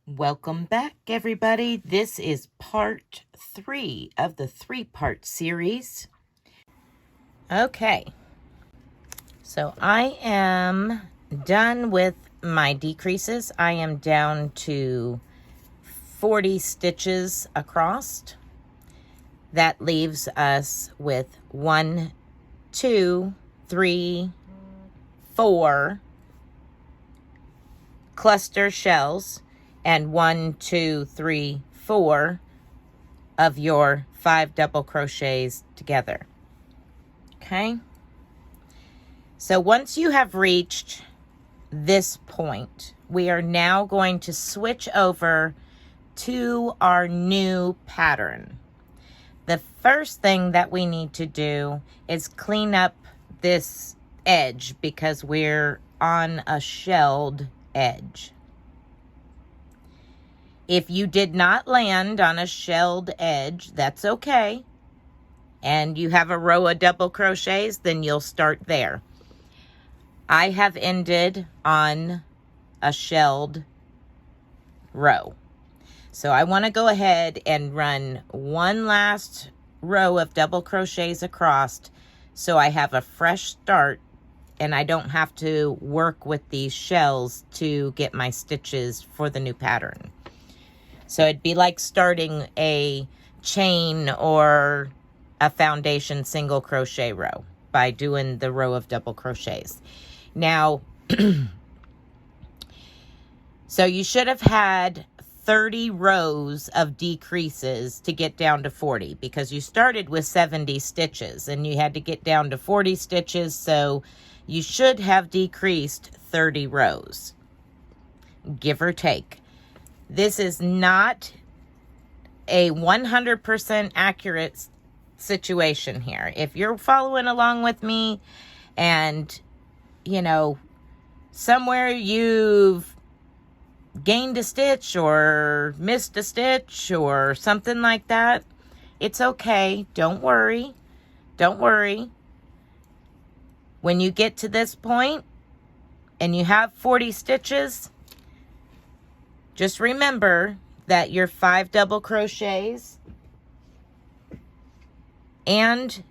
Welcome back, everybody. This is part 3 of the 3-part series. Okay, so I am done with my decreases. I am down to 40 stitches across. That leaves us with 1, 2, 3, 4 cluster shells and 1, 2, 3, 4 of your 5 double crochets together. Okay, so once you have reached this point, we are now going to switch over to our new pattern. The first thing that we need to do is clean up this edge because we're on a shelled edge. If you did not land on a shelled edge, that's okay. And you have a row of double crochets, then you'll start there. I have ended on a shelled row. So I want to go ahead and run one last row of double crochets across so I have a fresh start and I don't have to work with these shells to get my stitches for the new pattern. So it'd be like starting a chain or a foundation single crochet row by doing the row of double crochets. Now, so you should have had 30 rows of decreases to get down to 40 because you started with 70 stitches and you had to get down to 40 stitches. So you should have decreased 30 rows, give or take. This is not a 100% accurate situation here. If you're following along with me and, you know, somewhere you've gained a stitch or missed a stitch or something like that, it's okay. Don't worry. Don't worry. When you get to this point and you have 40 stitches, just remember that your 5 double crochets and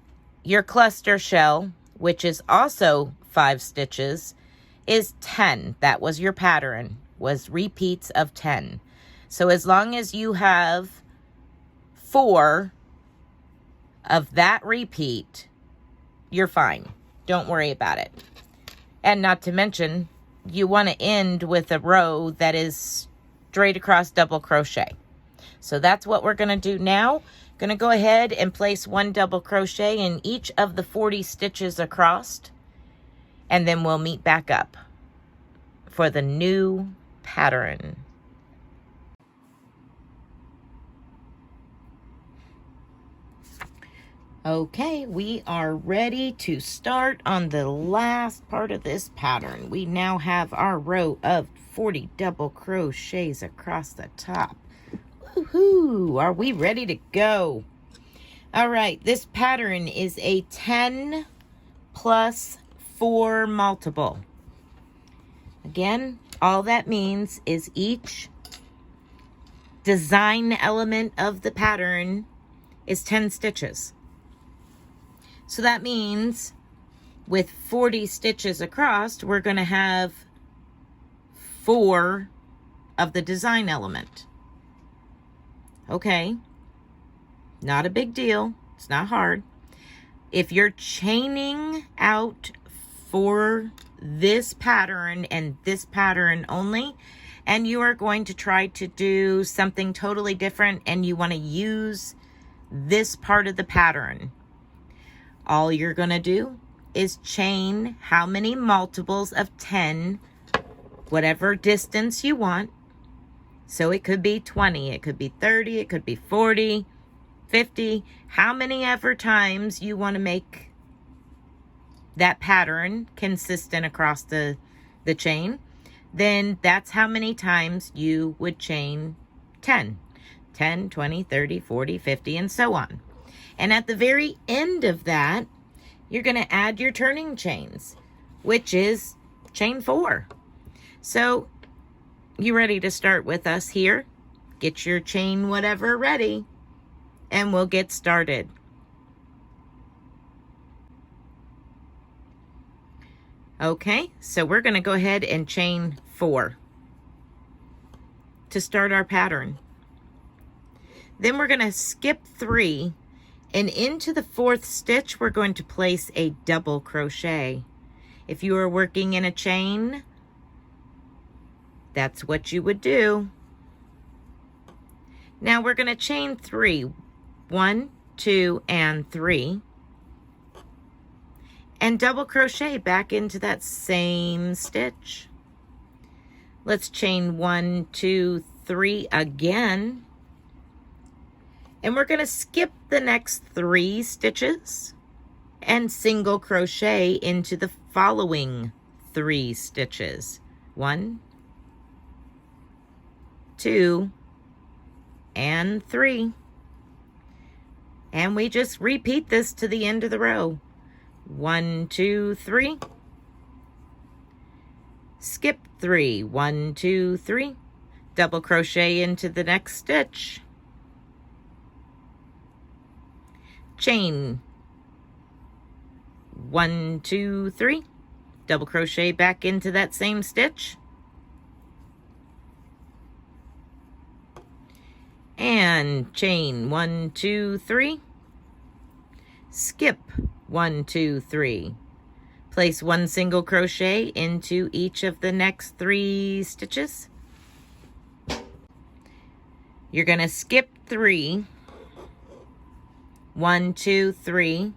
your cluster shell, which is also 5 stitches, is 10. That was your pattern, was repeats of 10. So as long as you have 4 of that repeat, you're fine. Don't worry about it. And not to mention, you want to end with a row that is straight across double crochet. So that's what we're going to do now. Going to go ahead and place 1 double crochet in each of the 40 stitches across, and then we'll meet back up for the new pattern. Okay, we are ready to start on the last part of this pattern. We now have our row of 40 double crochets across the top. Woohoo! Are we ready to go? All right, this pattern is a 10 plus 4 multiple. Again, all that means is each design element of the pattern is 10 stitches. So that means with 40 stitches across, we're going to have 4 of the design element. Okay, not a big deal. It's not hard. If you're chaining out for this pattern and this pattern only, and you are going to try to do something totally different and you want to use this part of the pattern, all you're going to do is chain how many multiples of 10, whatever distance you want. So it could be 20, it could be 30, it could be 40, 50, how many ever times you want to make that pattern consistent across the chain, then that's how many times you would chain 10. 10, 20, 30, 40, 50, and so on. And at the very end of that, you're going to add your turning chains, which is chain 4. So you ready to start with us here, get your chain whatever ready, and we'll get started. Okay, so we're going to go ahead and chain 4 to start our pattern. Then we're going to skip 3, and into the 4th stitch we're going to place a double crochet. If you are working in a chain, that's what you would do. Now we're going to chain 3, 1, 2, and 3, and double crochet back into that same stitch. Let's chain 1, 2, 3 again, and we're going to skip the next 3 stitches and single crochet into the following 3 stitches. 1, 2, and 3. And we just repeat this to the end of the row. 1, 2, 3. Skip 3. 1, 2, 3. Double crochet into the next stitch. Chain 1, 2, 3. Double crochet back into that same stitch. And chain 1, 2, 3. Skip 1, 2, 3. Place 1 single crochet into each of the next 3 stitches. You're going to skip 3. 1, 2, 3.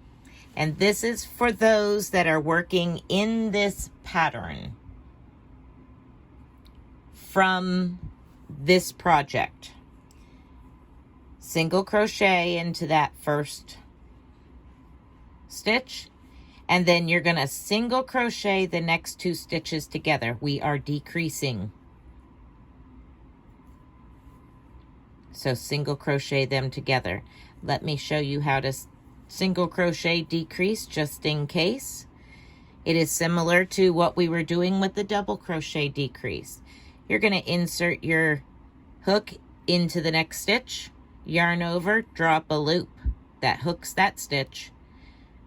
And this is for those that are working in this pattern from this project. Single crochet into that first stitch, and then you're going to single crochet the next 2 stitches together. We are decreasing. So single crochet them together. Let me show you how to single crochet decrease just in case. It is similar to what we were doing with the double crochet decrease. You're going to insert your hook into the next stitch, yarn over, draw up a loop that hooks that stitch,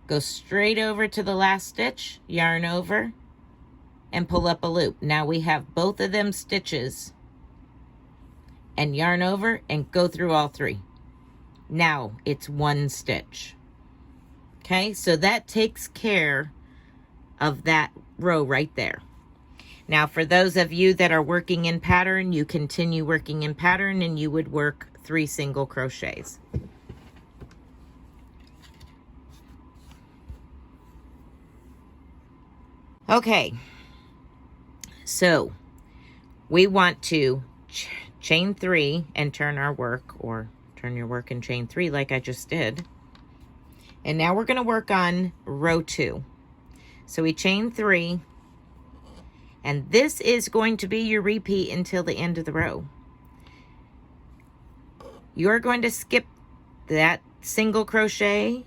go straight over to the last stitch, yarn over, and pull up a loop. Now we have both of them stitches, and yarn over and go through all 3. Now it's 1 stitch. Okay, so that takes care of that row right there. Now for those of you that are working in pattern, you continue working in pattern and you would work 3 single crochets. Okay, so we want to chain 3 and turn our work, or turn your work and chain 3 like I just did. And now we're going to work on row 2. So we chain 3, and this is going to be your repeat until the end of the row. You're going to skip that single crochet,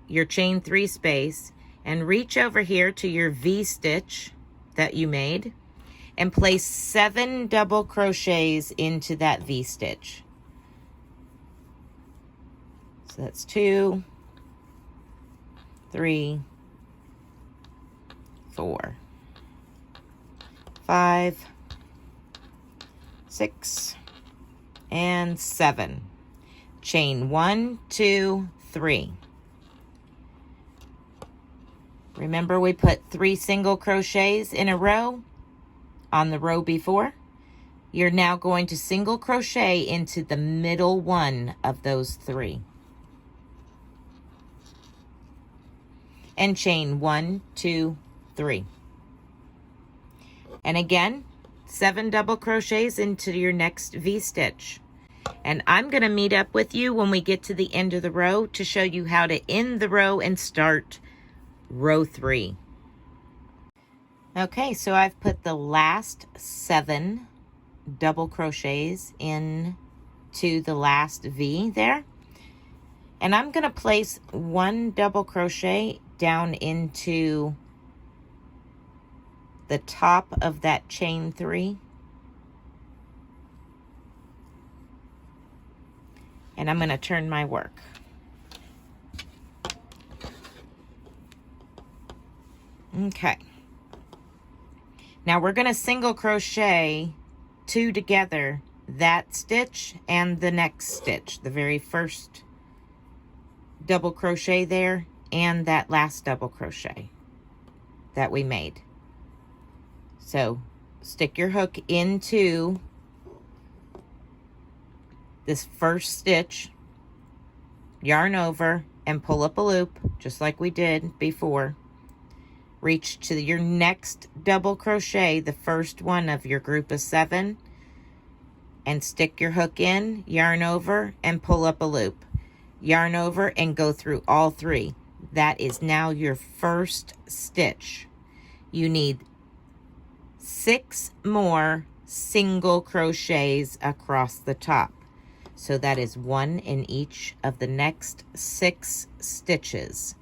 your chain 3 space, and reach over here to your V stitch that you made and place 7 double crochets into that V stitch. So that's 2, 3, 4, 5, 6, and 7. Chain 1, 2, 3. Remember, we put 3 single crochets in a row on the row before. You're now going to single crochet into the middle one of those 3. And chain 1, 2, 3. And again, 7 double crochets into your next V-stitch. And I'm going to meet up with you when we get to the end of the row to show you how to end the row and start row 3. Okay, so I've put the last 7 double crochets into the last V there. And I'm going to place 1 double crochet down into the top of that chain 3. And I'm going to turn my work. Okay. Now we're going to single crochet 2 together, that stitch and the next stitch, the very first double crochet there and that last double crochet that we made. So stick your hook into this first stitch, yarn over, and pull up a loop just like we did before. Reach to your next double crochet, the first one of your group of 7, and stick your hook in, yarn over, and pull up a loop. Yarn over and go through all 3. That is now your first stitch. You need 6 more single crochets across the top. So that is 1 in each of the next 6 stitches.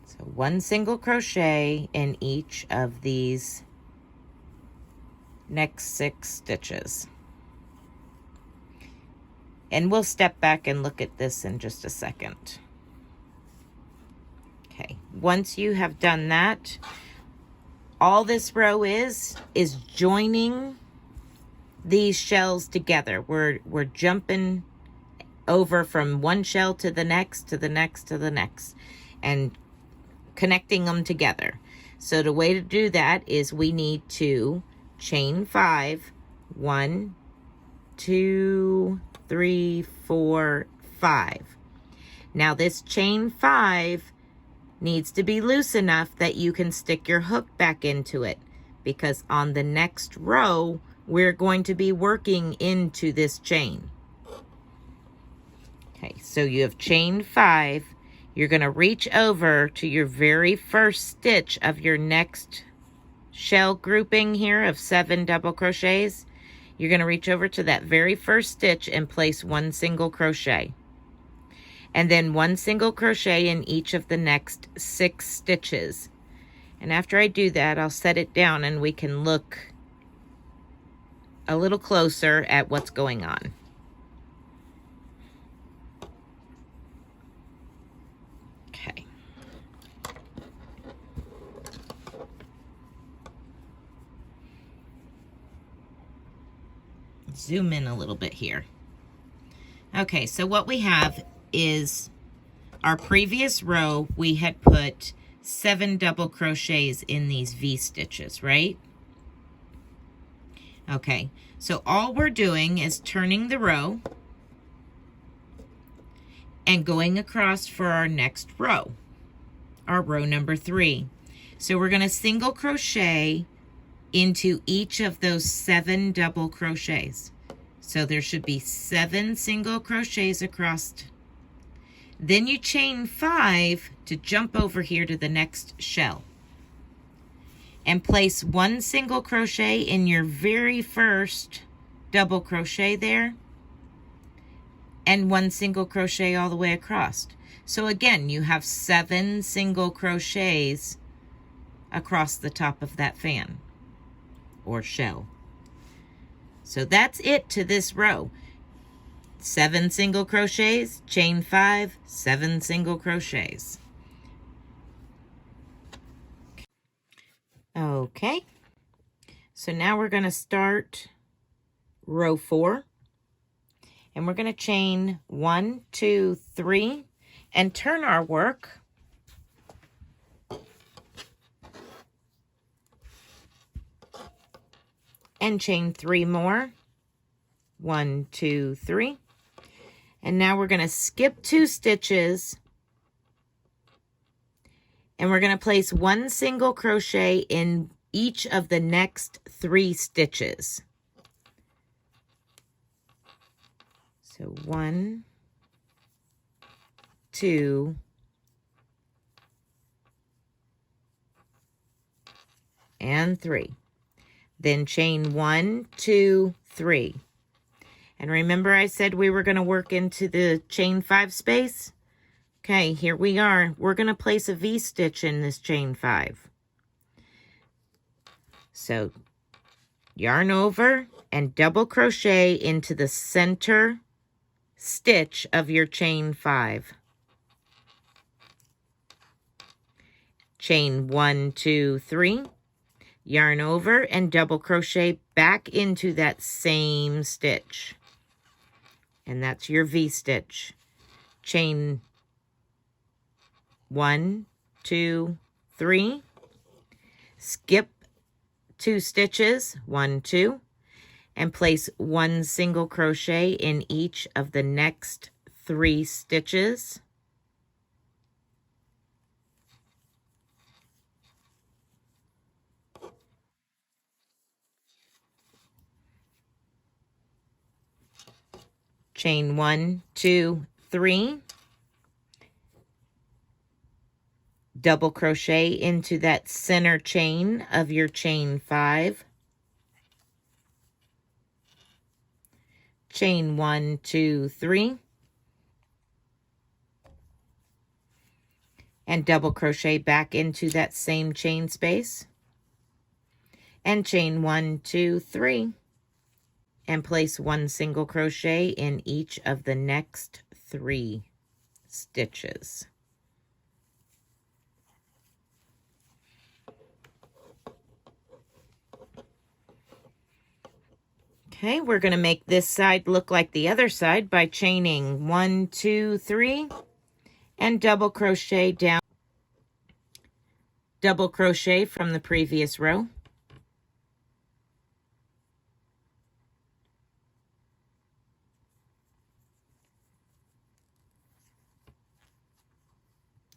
So 1 single crochet in each of these next 6 stitches. And we'll step back and look at this in just a second. Okay, once you have done that, all this row is joining these shells together. We're jumping over from one shell to the next, to the next, to the next, and connecting them together. So the way to do that is we need to chain 5, 1, 2, 3, 4, 5. Now this chain 5 needs to be loose enough that you can stick your hook back into it, because on the next row we're going to be working into this chain. Okay, so you have chained 5. You're going to reach over to your very first stitch of your next shell grouping here of 7 double crochets. You're going to reach over to that very first stitch and place 1 single crochet. And then 1 single crochet in each of the next 6 stitches. And after I do that, I'll set it down and we can look a little closer at what's going on. Okay. Zoom in a little bit here. Okay, so what we have is our previous row, we had put 7 double crochets in these V stitches, right? Okay, so all we're doing is turning the row and going across for our next row, our row number 3. So we're going to single crochet into each of those 7 double crochets. So there should be 7 single crochets across. Then you chain 5 to jump over here to the next shell. And place 1 single crochet in your very first double crochet there. And 1 single crochet all the way across. So again, you have 7 single crochets across the top of that fan or shell. So that's it to this row. 7 single crochets, chain 5, 7 single crochets. Okay, so now we're going to start row 4, and we're going to chain 1, 2, 3, and turn our work. And chain 3 more. 1, 2, 3. And now we're going to skip 2 stitches. And we're going to place 1 single crochet in each of the next 3 stitches. So 1, 2, and 3. Then chain 1, 2, 3. And remember I said we were going to work into the chain 5 space? Okay, here we are. We're going to place a V-stitch in this chain 5. So yarn over and double crochet into the center stitch of your chain 5. Chain 1, 2, 3, yarn over and double crochet back into that same stitch. And that's your V-stitch. Chain 1, 2, 3, skip 2 stitches, 1, 2, and place 1 single crochet in each of the next 3 stitches. Chain 1, 2, 3, double crochet into that center chain of your chain 5. Chain 1, 2, 3, and double crochet back into that same chain space, and chain 1, 2, 3, and place 1 single crochet in each of the next 3 stitches. Okay, we're going to make this side look like the other side by chaining 1, 2, 3, and double crochet down. Double crochet from the previous row.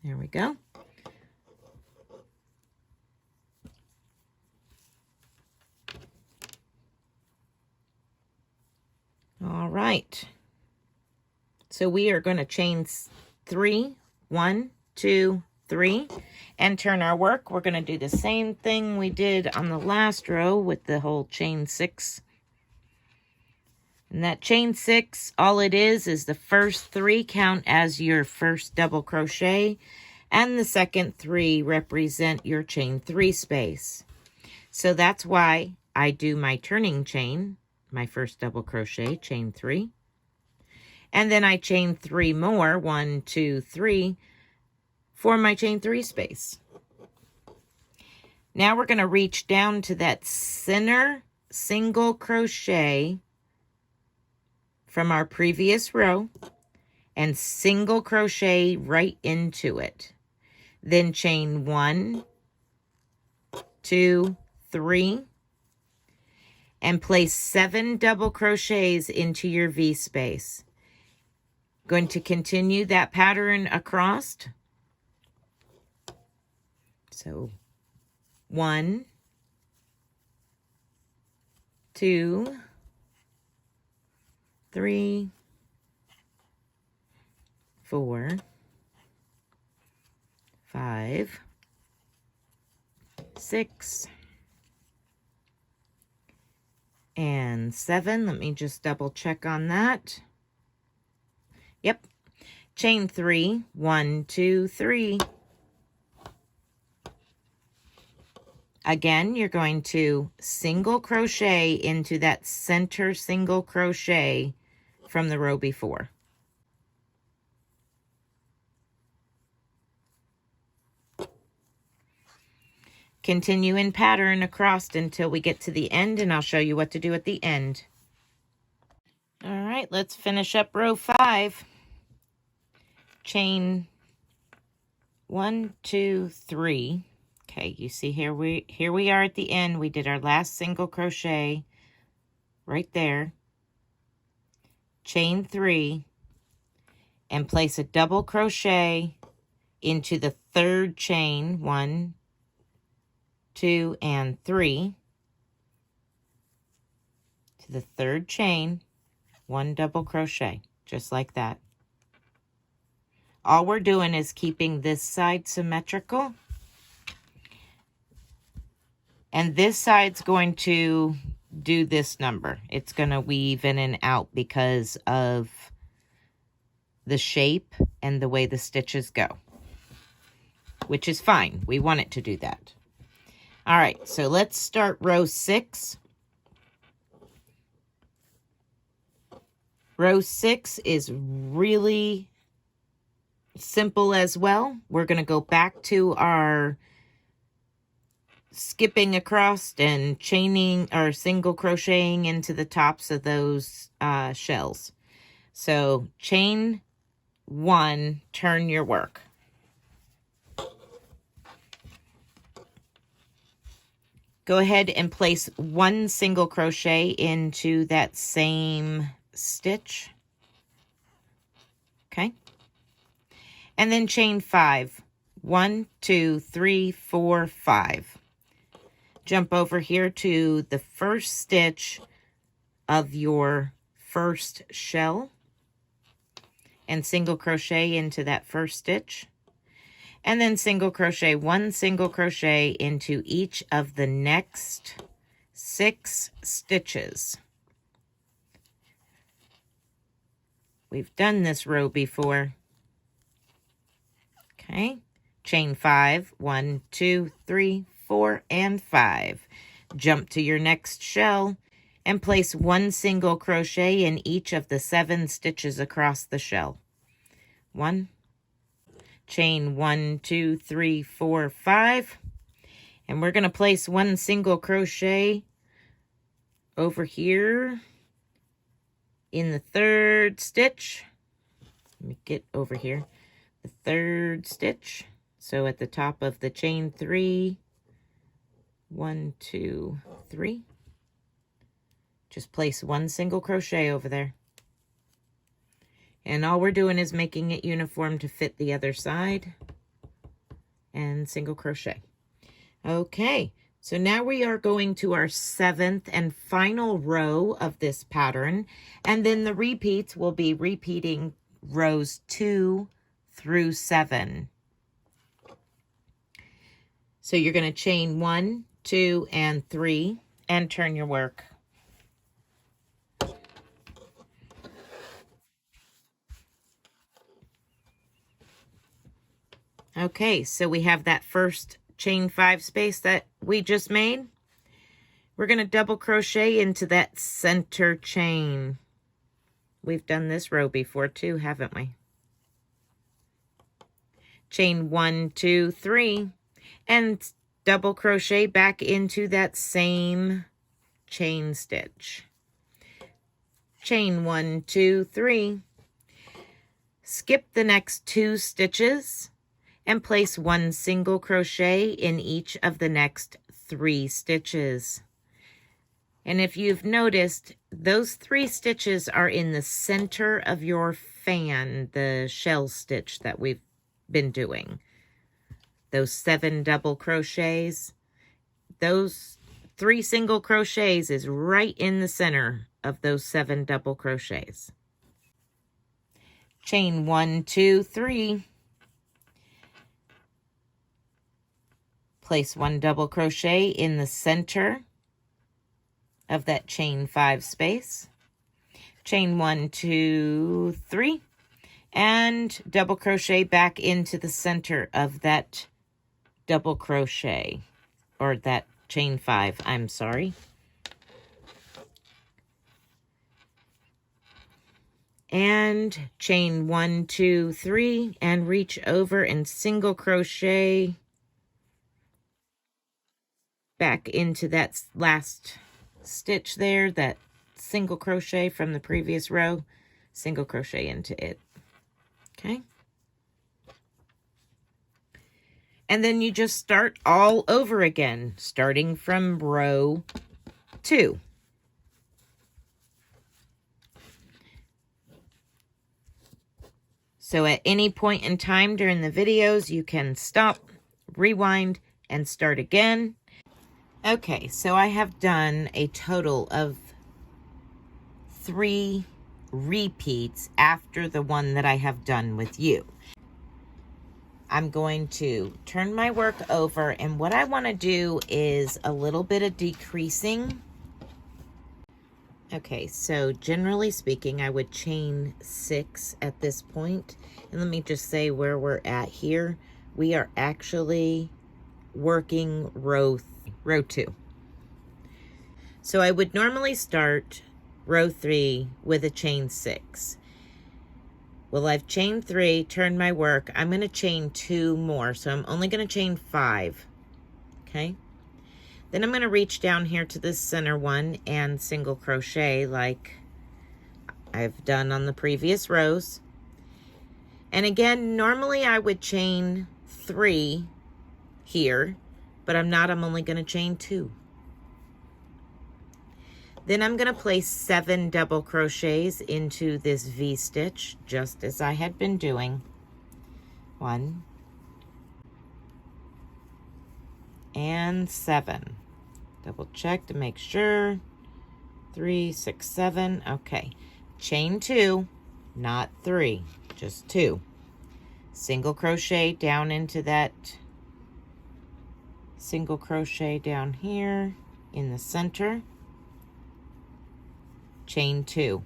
There we go. All right. So we are going to chain 3, 1, 2, 3, and turn our work. We're going to do the same thing we did on the last row with the whole chain 6. And that chain 6, all it is the first 3 count as your first double crochet, and the second 3 represent your chain 3 space. So that's why I do my turning chain, my first double crochet, chain 3. And then I chain 3 more, 1, 2, 3, for my chain 3 space. Now we're going to reach down to that center single crochet from our previous row and single crochet right into it. Then chain 1, 2, 3, and place 7 double crochets into your V space. Going to continue that pattern across. So 1, 2, 3, 4, 5, 6, and 7. Let me just double check on that. Yep. Chain 3, 1, 2, 3. Again, you're going to single crochet into that center single crochet from the row before. Continue in pattern across until we get to the end, and I'll show you what to do at the end. All right, let's finish up row 5. Chain 1, 2, 3. Okay, you see here we are at the end. We did our last single crochet right there. Chain 3 and place a double crochet into the 3rd chain, 1, 2, and 3. To the 3rd chain, 1 double crochet, just like that. All we're doing is keeping this side symmetrical. And this side's going to do this number. It's going to weave in and out because of the shape and the way the stitches go, which is fine. We want it to do that. All right, so let's start row 6. Row 6 is really simple as well. We're going to go back to our skipping across and chaining or single crocheting into the tops of those shells. So chain 1, turn your work. Go ahead and place 1 single crochet into that same stitch. Okay. And then chain 5. 1, 2, 3, 4, 5. Jump over here to the first stitch of your first shell and single crochet into that first stitch. And then single crochet 1 single crochet into each of the next 6 stitches. We've done this row before. Okay, chain 5, 1, 2, 3, 4, and 5. Jump to your next shell and place 1 single crochet in each of the 7 stitches across the shell. 1, chain 1, 2, 3, 4, 5, and we're going to place 1 single crochet over here in the 3rd stitch. Let me get over here. The 3rd stitch. So at the top of the chain 3, 1, 2, 3. Just place 1 single crochet over there. And all we're doing is making it uniform to fit the other side. And single crochet. Okay, so now we are going to our 7th and final row of this pattern. And then the repeats will be repeating rows 2 through 7. So you're going to chain 1, 2, and 3 and turn your work. Okay, so we have that first chain 5 space that we just made. We're going to double crochet into that center chain. We've done this row before too, haven't we? Chain 1, 2, 3, and double crochet back into that same chain stitch. Chain 1, 2, 3. Skip the next 2 stitches and place 1 single crochet in each of the next 3 stitches. And if you've noticed, those 3 stitches are in the center of your fan, the shell stitch that we've been doing. Those 7 double crochets, those 3 single crochets is right in the center of those 7 double crochets. Chain 1, 2, 3. Place 1 double crochet in the center of that chain 5 space. Chain 1, 2, 3, and double crochet back into the center of that double crochet, or that chain 5, I'm sorry. And chain 1, 2, 3, and reach over and single crochet back into that last stitch there, that single crochet from the previous row, single crochet into it. Okay. And then you just start all over again, starting from row 2. So at any point in time during the videos, you can stop, rewind, and start again. Okay, so I have done a total of 3 repeats after the one that I have done with you. I'm going to turn my work over, and what I want to do is a little bit of decreasing. Okay, so generally speaking, I would chain 6 at this point. And let me just say where we're at here. We are actually working row 2. So I would normally start row 3 with a chain 6. Well, I've chained 3, turned my work. I'm going to chain 2 more, so I'm only going to chain 5. Okay? Then I'm going to reach down here to this center one and single crochet like I've done on the previous rows. And again, normally I would chain 3 here, but I'm not. I'm only going to chain 2. Then I'm going to place 7 double crochets into this V-stitch, just as I had been doing. 1 and 7. Double check to make sure. 3, 6, 7. Okay. Chain 2, not 3, just 2. Single crochet down into that single crochet down here in the center. Chain 2.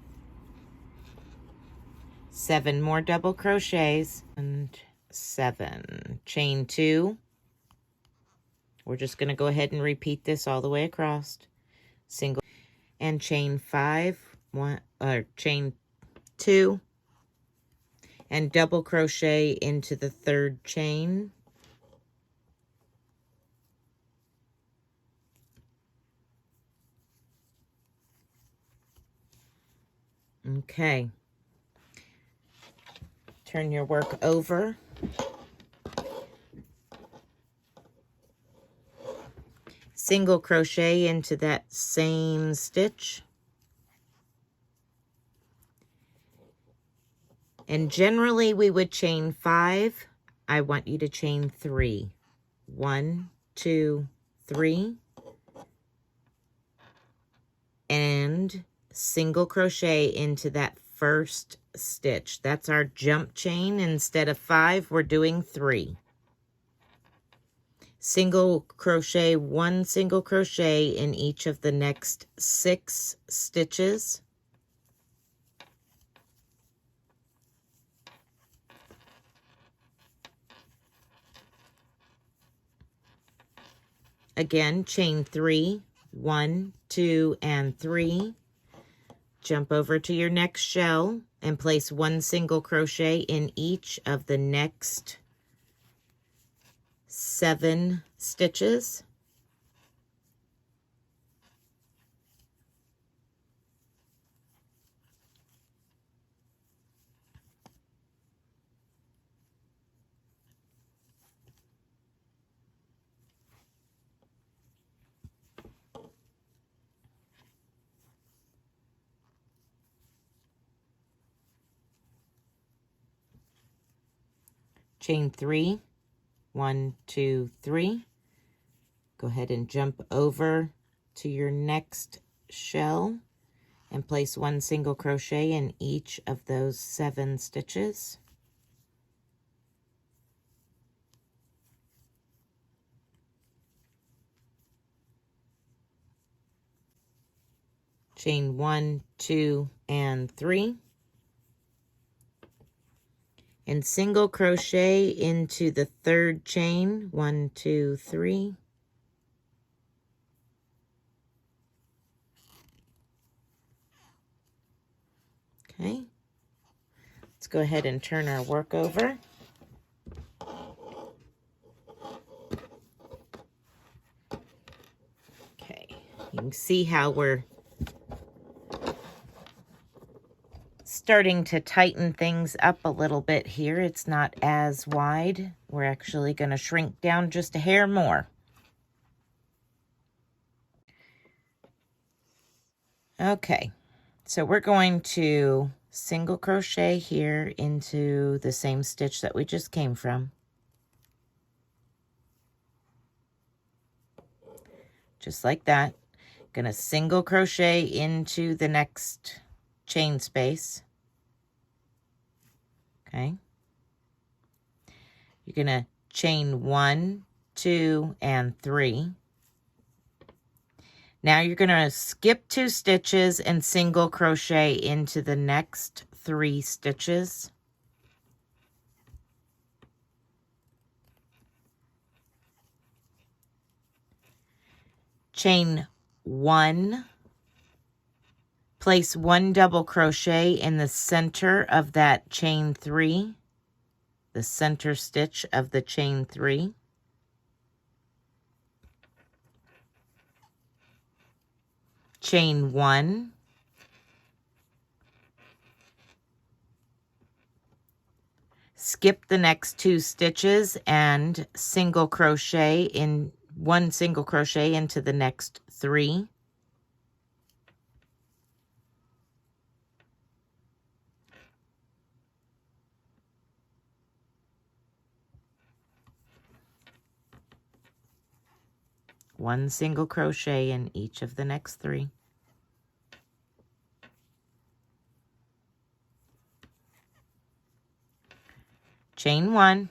7 more double crochets and 7. Chain 2. We're just going to go ahead and repeat this all the way across. Single and chain 5, chain 2 and double crochet into the 3rd chain. Okay. Turn your work over. Single crochet into that same stitch. And generally we would chain 5. I want you to chain 3. 1, 2, 3. And single crochet into that first stitch. That's our jump chain. Instead of 5, we're doing 3. Single crochet, 1 single crochet in each of the next 6 stitches. Again, chain 3, 1, 2, and 3. Jump over to your next shell and place 1 single crochet in each of the next 7 stitches. Chain 3, 1, 2, 3. Go ahead and jump over to your next shell and place 1 single crochet in each of those 7 stitches. Chain 1, 2, and 3. And single crochet into the 3rd chain. 1, 2, 3. Okay. Let's go ahead and turn our work over. Okay. You can see how we're starting to tighten things up a little bit here. It's not as wide. We're actually going to shrink down just a hair more. Okay, so we're going to single crochet here into the same stitch that we just came from. Just like that. Gonna single crochet into the next chain space. Okay. You're gonna chain 1, 2, and 3. Now you're gonna skip 2 stitches and single crochet into the next 3 stitches. Chain 1, Place 1 double crochet in the center of that chain 3, the center stitch of the chain 3. Chain 1, skip the next 2 stitches and single crochet in 1 single crochet into the next 3. One single crochet in each of the next 3. Chain 1,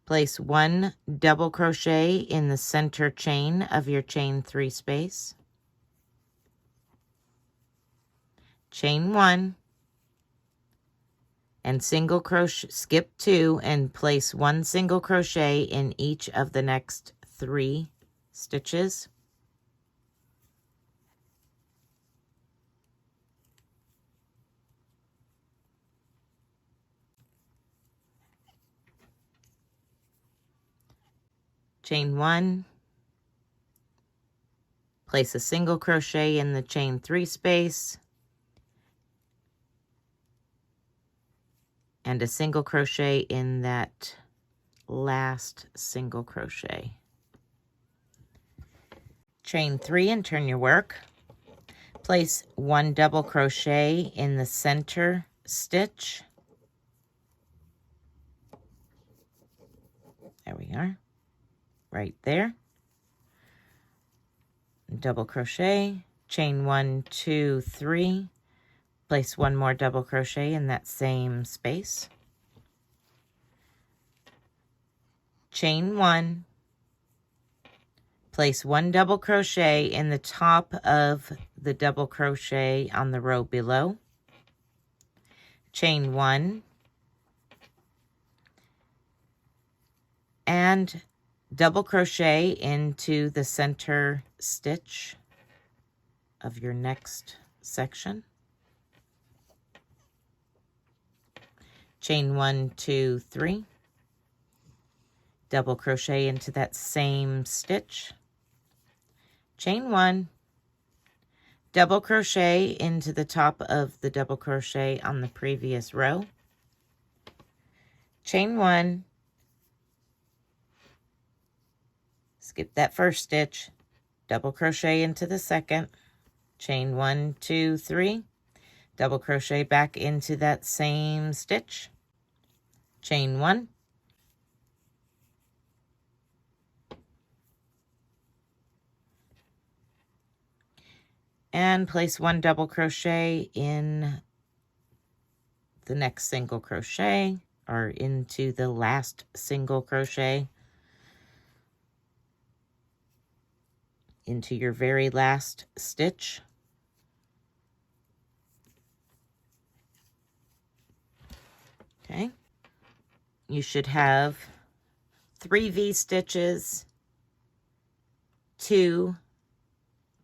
place 1 double crochet in the center chain of your chain 3 space. Chain 1 and single crochet, skip 2 and place 1 single crochet in each of the next 3 stitches. Chain 1, place a single crochet in the chain 3 space and a single crochet in that last single crochet. Chain 3 and turn your work. Place 1 double crochet in the center stitch. There we are, right there. Double crochet, chain 1, 2, 3. Place 1 more double crochet in that same space. Chain 1. Place 1 double crochet in the top of the double crochet on the row below. Chain 1. And double crochet into the center stitch of your next section. Chain 1, 2, 3. Double crochet into that same stitch. Chain 1. Double crochet into the top of the double crochet on the previous row. Chain 1. Skip that first stitch. Double crochet into the second. Chain 1, 2, 3. Double crochet back into that same stitch. Chain 1. And place 1 double crochet in the next single crochet or into the last single crochet into your very last stitch. Okay, you should have 3 V-stitches, 2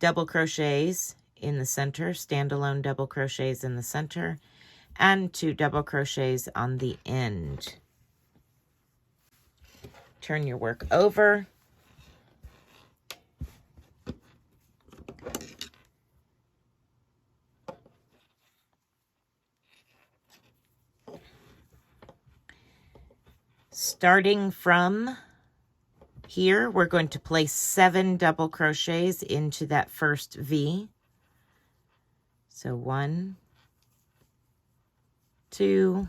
double crochets in the center, standalone double crochets in the center, and 2 double crochets on the end. Turn your work over. Starting from here, we're going to place 7 double crochets into that first V. So 1, 2,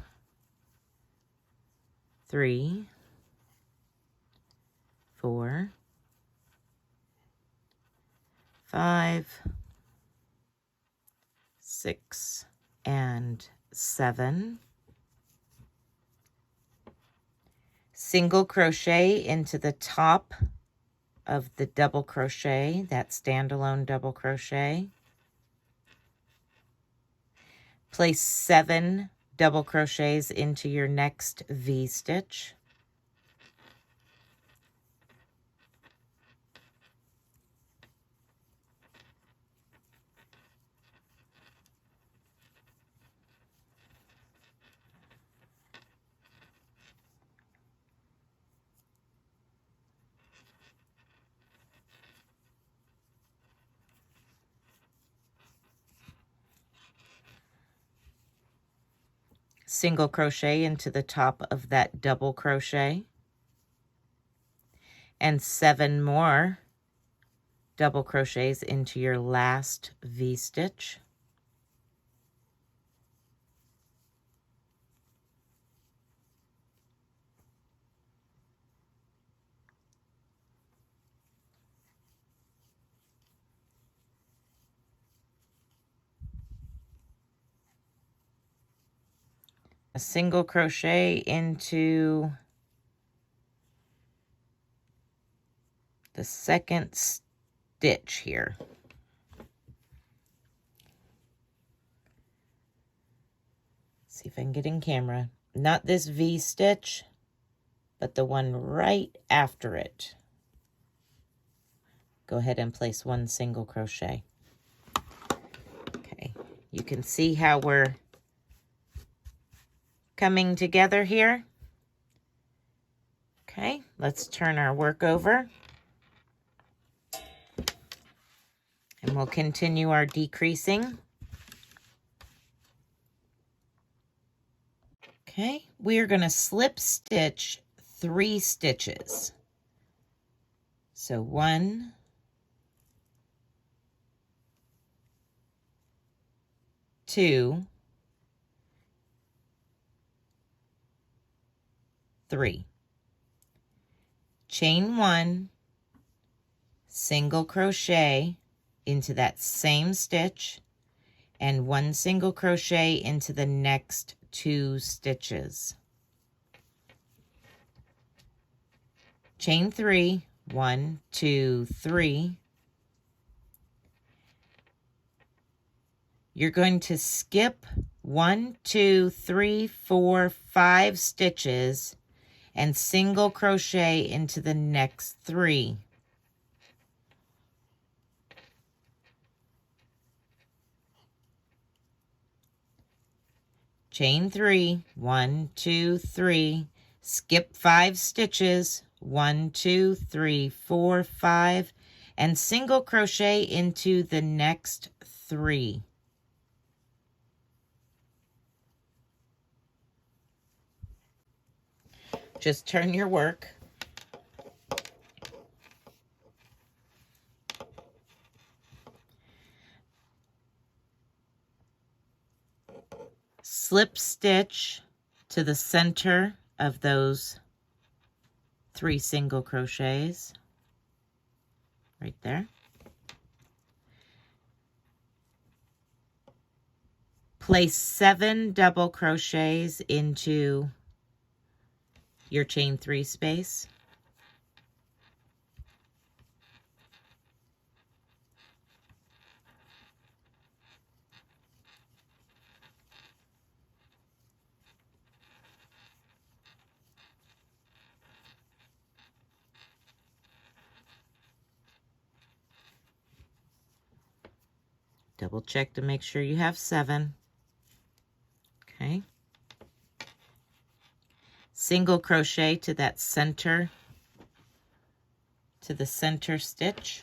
3, 4, 5, 6, and 7. Single crochet into the top of the double crochet, that standalone double crochet. Place 7 double crochets into your next V-stitch. single crochet into the top of that double crochet, and 7 more double crochets into your last V-stitch. A single crochet into the second stitch here. See if I can get in camera. Not this V-stitch, but the one right after it. Go ahead and place 1 single crochet. Okay, you can see how we're coming together here. Okay, let's turn our work over. And we'll continue our decreasing. Okay, we are going to slip stitch 3 stitches. So 1, 2, 3. Chain 1, single crochet into that same stitch, and 1 single crochet into the next 2 stitches. Chain 3, 1, 2, 3. You're going to skip 1, 2, 3, 4, 5 stitches and single crochet into the next 3. Chain 3, 1, 2, 3, skip 5 stitches, 1, 2, 3, 4, 5, and single crochet into the next 3. Just turn your work. Slip stitch to the center of those 3 single crochets right there. Place 7 double crochets into your chain 3 space. Double check to make sure you have 7. Okay. Single crochet to that center, to the center stitch.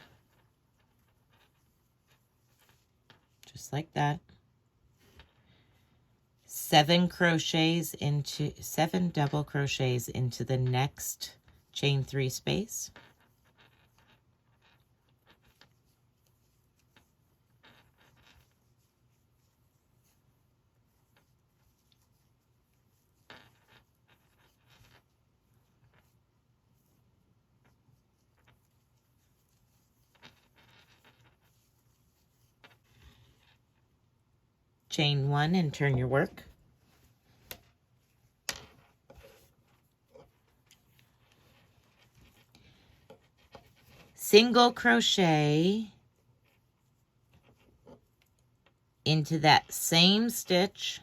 Just like that. 7 double crochets into the next chain 3 space. Chain 1 and turn your work. Single crochet into that same stitch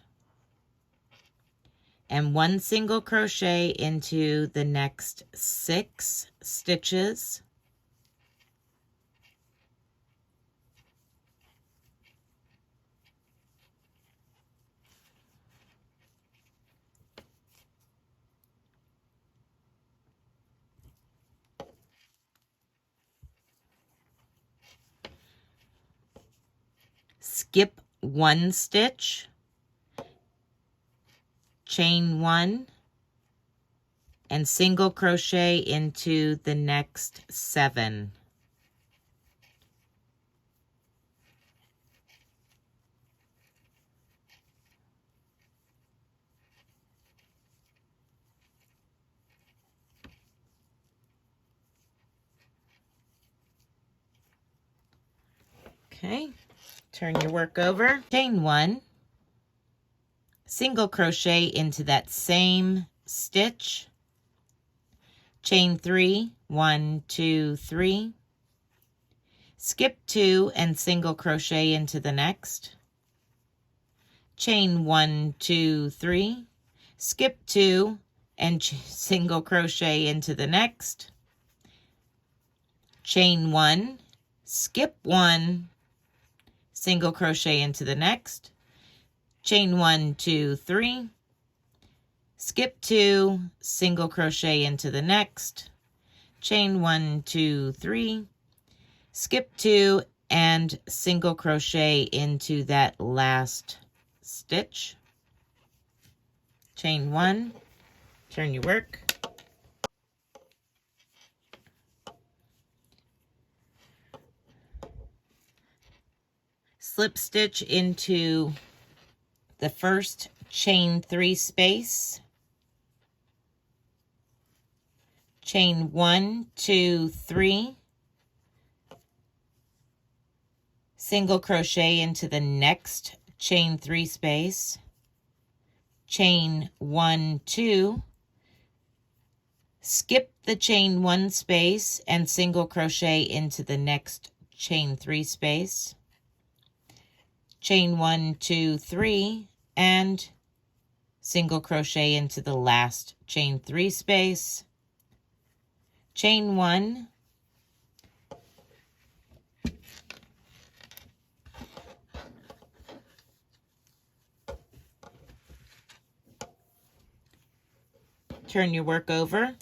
and 1 single crochet into the next 6 stitches. Skip 1 stitch chain 1, and single crochet into the next 7. Okay, turn your work over, chain 1, single crochet into that same stitch, chain 3, 1, 2, 3, skip 2 and single crochet into the next, chain 1, 2, 3, skip 2 and single crochet into the next, chain 1, skip 1, single crochet into the next, chain 1, 2, 3, skip 2, single crochet into the next, chain 1, 2, 3, skip 2 and single crochet into that last stitch, chain 1, turn your work, slip stitch into the first chain 3 space, chain 1, 2, 3, single crochet into the next chain 3 space, chain 1, 2, skip the chain 1 space and single crochet into the next chain 3 space, chain 1, 2, 3, and single crochet into the last chain 3 space, chain 1, turn your work over,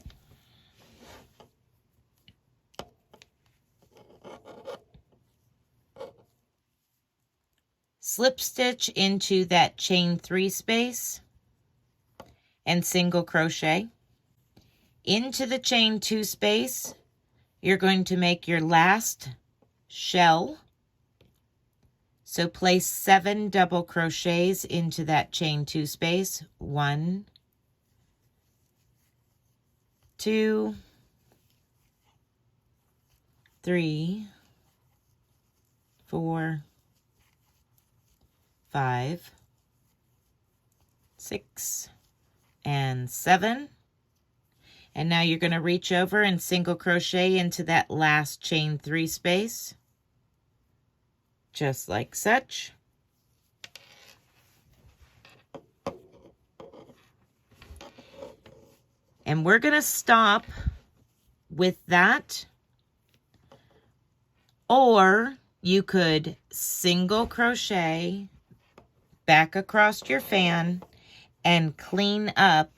slip stitch into that chain 3 space and single crochet. Into the chain 2 space, you're going to make your last shell. So place 7 double crochets into that chain 2 space. 1, 2, 3, 4, 5, 6, and 7. And now you're going to reach over and single crochet into that last chain 3 space, just like such. And we're going to stop with that, or you could single crochet back across your fan and clean up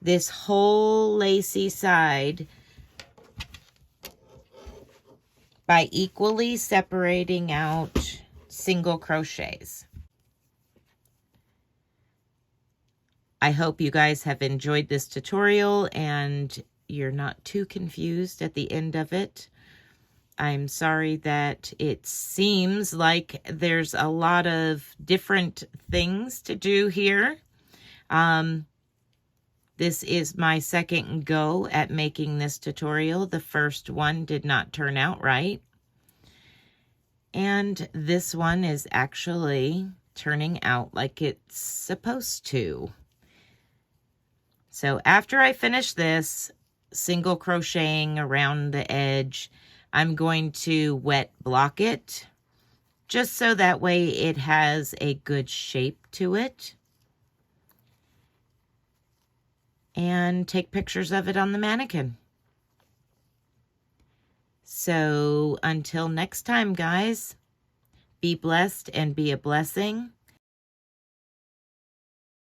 this whole lacy side by equally separating out single crochets. I hope you guys have enjoyed this tutorial and you're not too confused at the end of it. I'm sorry that it seems like there's a lot of different things to do here. This is my second go at making this tutorial. The first one did not turn out right. And this one is actually turning out like it's supposed to. So after I finish this, single crocheting around the edge, I'm going to wet block it, just so that way it has a good shape to it. And take pictures of it on the mannequin. So until next time, guys, be blessed and be a blessing.